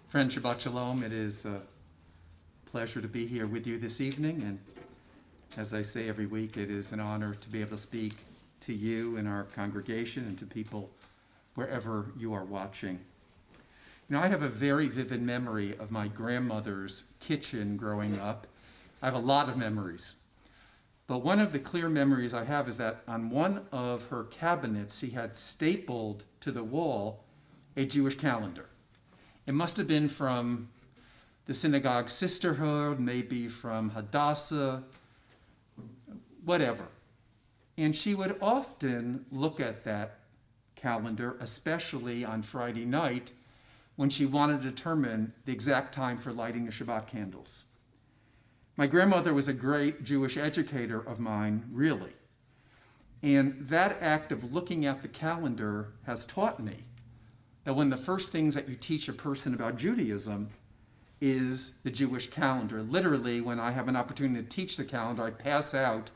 Friend, Shabbat Shalom. It is a pleasure to be here with you this evening. And as I say every week, it is an honor to be able to speak to you and our congregation and to people wherever you are watching. You know, I have a very vivid memory of my grandmother's kitchen growing up. I have a lot of memories. But one of the clear memories I have is that on one of her cabinets, she had stapled to the wall a Jewish calendar. It must have been from the Synagogue Sisterhood, maybe from Hadassah, whatever. And she would often look at that calendar, especially on Friday night, when she wanted to determine the exact time for lighting the Shabbat candles. My grandmother was a great Jewish educator of mine, really. And that act of looking at the calendar has taught me that one of the first things that you teach a person about Judaism is the Jewish calendar. Literally, when I have an opportunity to teach the calendar, I pass out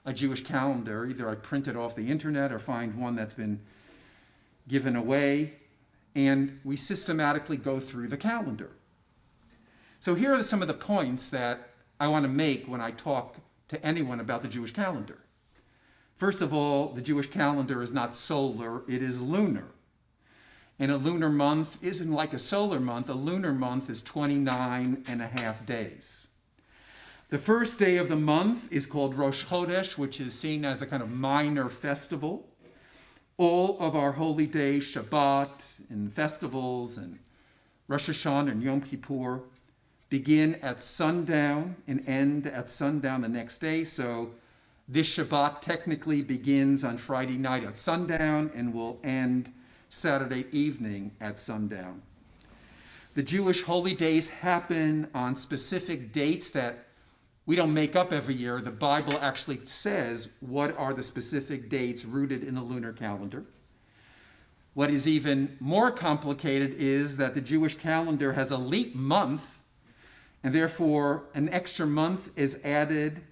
a Jewish calendar. Either I print it off the internet or find one that's been given away, and we systematically go through the calendar. So here are some of the points that I want to make when I talk to anyone about the Jewish calendar. First of all, the Jewish calendar is not solar, it is lunar. And a lunar month isn't like a solar month. A lunar month is 29 and a half days. The first day of the month is called Rosh Chodesh, which is seen as a kind of minor festival. All of our holy days, Shabbat and festivals and Rosh Hashanah and Yom Kippur, begin at sundown and end at sundown the next day. So this Shabbat technically begins on Friday night at sundown and will end Saturday evening at sundown. The Jewish holy days happen on specific dates that we don't make up every year. The Bible actually says what are the specific dates rooted in the lunar calendar. What is even more complicated is that the Jewish calendar has a leap month, and therefore an extra month is added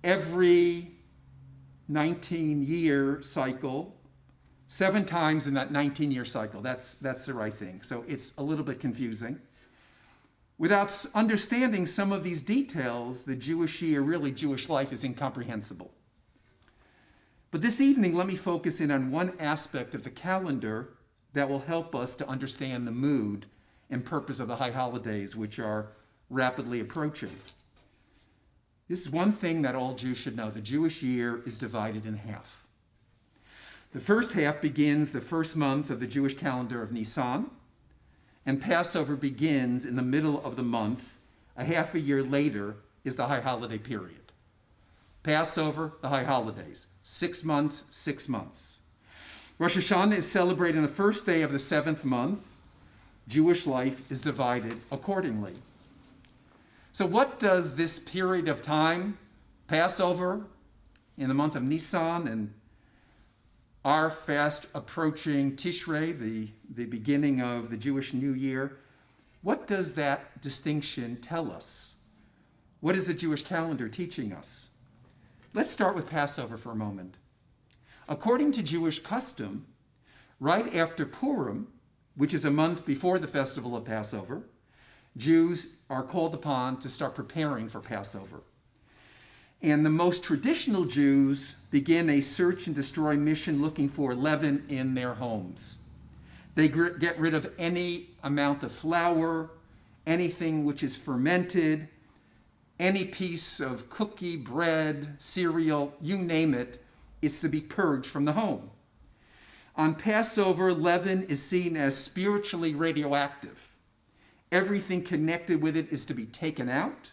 every 19-year cycle, 7 times in that 19-year cycle. That's the right thing. So it's a little bit confusing. Without understanding some of these details, the Jewish year, really Jewish life, is incomprehensible. But this evening, let me focus in on one aspect of the calendar that will help us to understand the mood and purpose of the high holidays, which are rapidly approaching. This is one thing that all Jews should know. The Jewish year is divided in half. The first half begins the first month of the Jewish calendar of Nisan, and Passover begins in the middle of the month. A half a year later is the high holiday period. Passover, the high holidays, 6 months, 6 months. Rosh Hashanah is celebrated on the first day of the 7th month. Jewish life is divided accordingly. So what does this period of time, Passover in the month of Nisan and our fast approaching Tishrei, the beginning of the Jewish New Year, what does that distinction tell us? What is the Jewish calendar teaching us? Let's start with Passover for a moment. According to Jewish custom, right after Purim, which is a month before the festival of Passover, Jews are called upon to start preparing for Passover. And the most traditional Jews begin a search and destroy mission looking for leaven in their homes. They get rid of any amount of flour, anything which is fermented, any piece of cookie, bread, cereal, you name it, it's to be purged from the home. On Passover, leaven is seen as spiritually radioactive. Everything connected with it is to be taken out.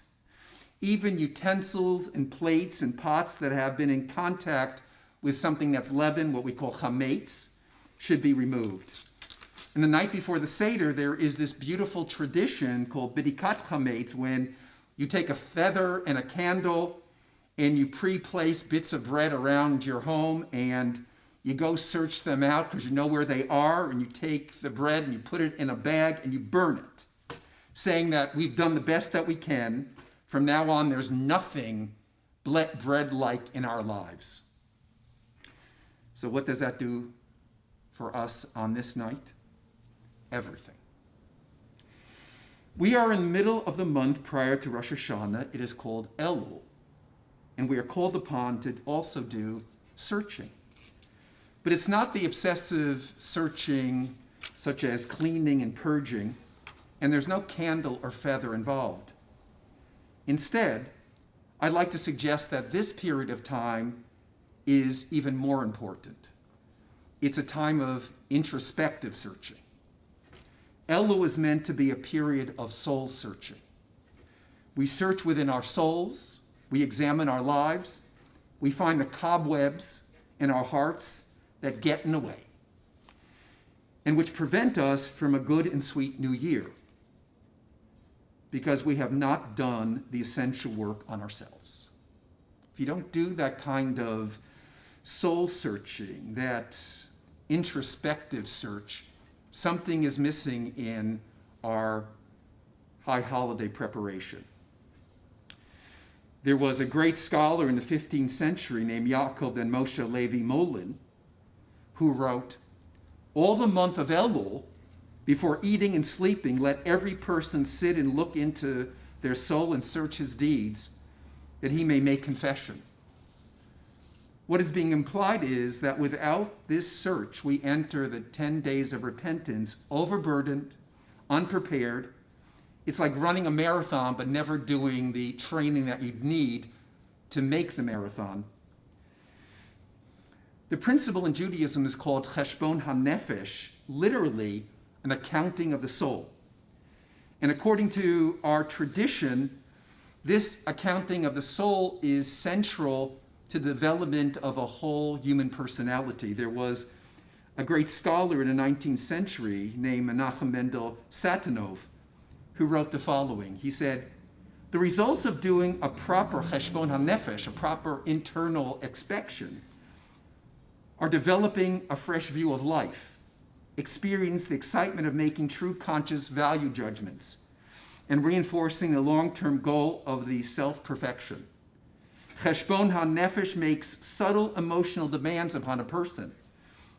Even utensils and plates and pots that have been in contact with something that's leaven, what we call chametz, should be removed. And the night before the Seder, there is this beautiful tradition called bidikat chametz, when you take a feather and a candle and you pre-place bits of bread around your home and you go search them out because you know where they are, and you take the bread and you put it in a bag and you burn it, saying that we've done the best that we can. From now on, there's nothing bread-like in our lives. So what does that do for us on this night? Everything. We are in the middle of the month prior to Rosh Hashanah. It is called Elul, and we are called upon to also do searching. But it's not the obsessive searching, such as cleaning and purging, and there's no candle or feather involved. Instead, I'd like to suggest that this period of time is even more important. It's a time of introspective searching. Elul is meant to be a period of soul searching. We search within our souls, we examine our lives, we find the cobwebs in our hearts that get in the way, and which prevent us from a good and sweet new year, because we have not done the essential work on ourselves. If you don't do that kind of soul searching, that introspective search, something is missing in our high holiday preparation. There was a great scholar in the 15th century named Yaakov ben Moshe Levi Molin who wrote, "All the month of Elul, before eating and sleeping, let every person sit and look into their soul and search his deeds, that he may make confession." What is being implied is that without this search, we enter the 10 days of repentance overburdened, unprepared. It's like running a marathon but never doing the training that you'd need to make the marathon. The principle in Judaism is called Cheshbon HaNefesh, literally an accounting of the soul. And according to our tradition, this accounting of the soul is central to the development of a whole human personality. There was a great scholar in the 19th century named Menachem Mendel Satanov who wrote the following. He said, "The results of doing a proper Cheshbon HaNefesh, a proper internal inspection, are developing a fresh view of life, experience the excitement of making true conscious value judgments, and reinforcing the long-term goal of the self-perfection. Cheshbon HaNefesh makes subtle emotional demands upon a person.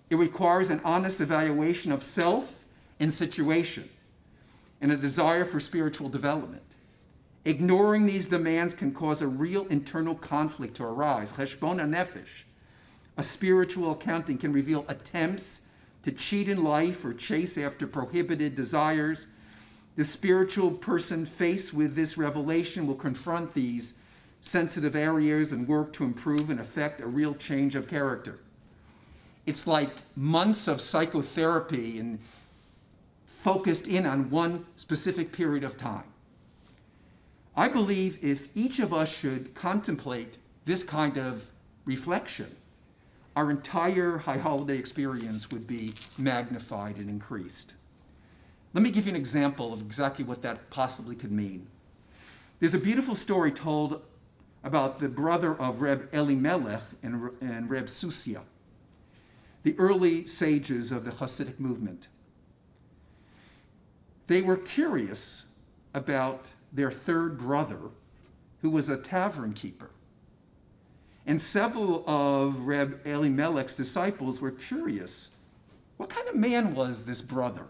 It requires an honest evaluation of self and situation, and a desire for spiritual development. Ignoring these demands can cause a real internal conflict to arise. Cheshbon HaNefesh, a spiritual accounting, can reveal attempts to cheat in life or chase after prohibited desires. The spiritual person faced with this revelation will confront these sensitive areas and work to improve and effect a real change of character." It's like months of psychotherapy and focused in on one specific period of time. I believe if each of us should contemplate this kind of reflection, our entire high holiday experience would be magnified and increased. Let me give you an example of exactly what that possibly could mean. There's a beautiful story told about the brother of Reb Elimelech and Reb Susia, the early sages of the Hasidic movement. They were curious about their third brother, who was a tavern keeper. And several of Reb Elimelech's disciples were curious. What kind of man was this brother?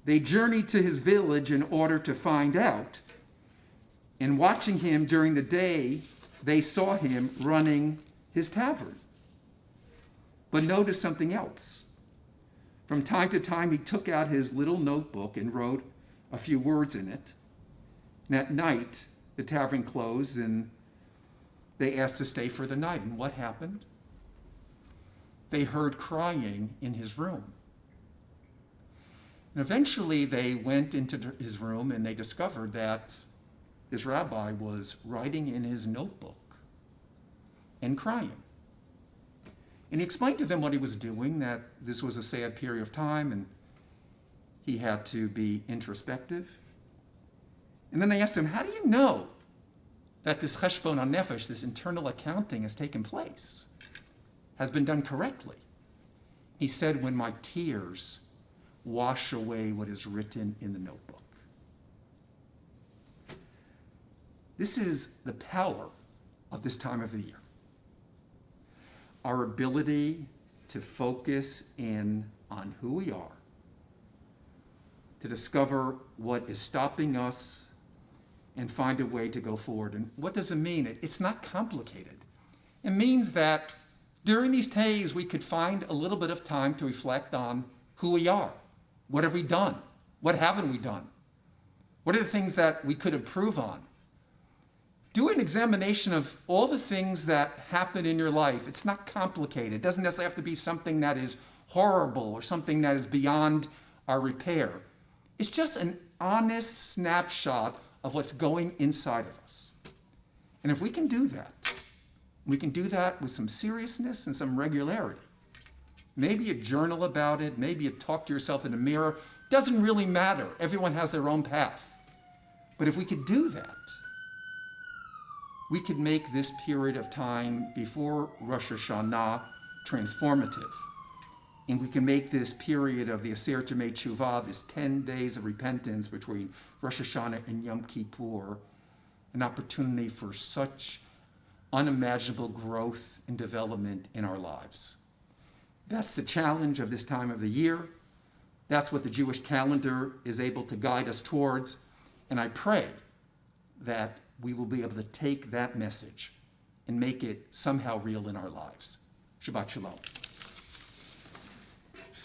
They journeyed to his village in order to find out. And watching him during the day, they saw him running his tavern. But noticed something else. From time to time, he took out his little notebook and wrote a few words in it. And at night, the tavern closed and they asked to stay for the night. And what happened? They heard crying in his room. And eventually they went into his room and they discovered that this rabbi was writing in his notebook and crying. And he explained to them what he was doing, that this was a sad period of time and he had to be introspective. And then they asked him, "How do you know that this Cheshbon HaNefesh, this internal accounting, has taken place, has been done correctly?" He said, "When my tears wash away what is written in the notebook." This is the power of this time of the year. Our ability to focus in on who we are, to discover what is stopping us and find a way to go forward. And what does it mean? It's not complicated. It means that during these days, we could find a little bit of time to reflect on who we are. What have we done? What haven't we done? What are the things that we could improve on? Do an examination of all the things that happen in your life. It's not complicated. It doesn't necessarily have to be something that is horrible or something that is beyond our repair. It's just an honest snapshot of what's going inside of us. And if we can do that with some seriousness and some regularity. Maybe you journal about it, maybe you talk to yourself in the mirror. Doesn't really matter. Everyone has their own path. But if we could do that, we could make this period of time before Rosh Hashanah transformative. And we can make this period of the Aseret Yemei Teshuvah, this 10 days of repentance between Rosh Hashanah and Yom Kippur, an opportunity for such unimaginable growth and development in our lives. That's the challenge of this time of the year. That's what the Jewish calendar is able to guide us towards. And I pray that we will be able to take that message and make it somehow real in our lives. Shabbat Shalom.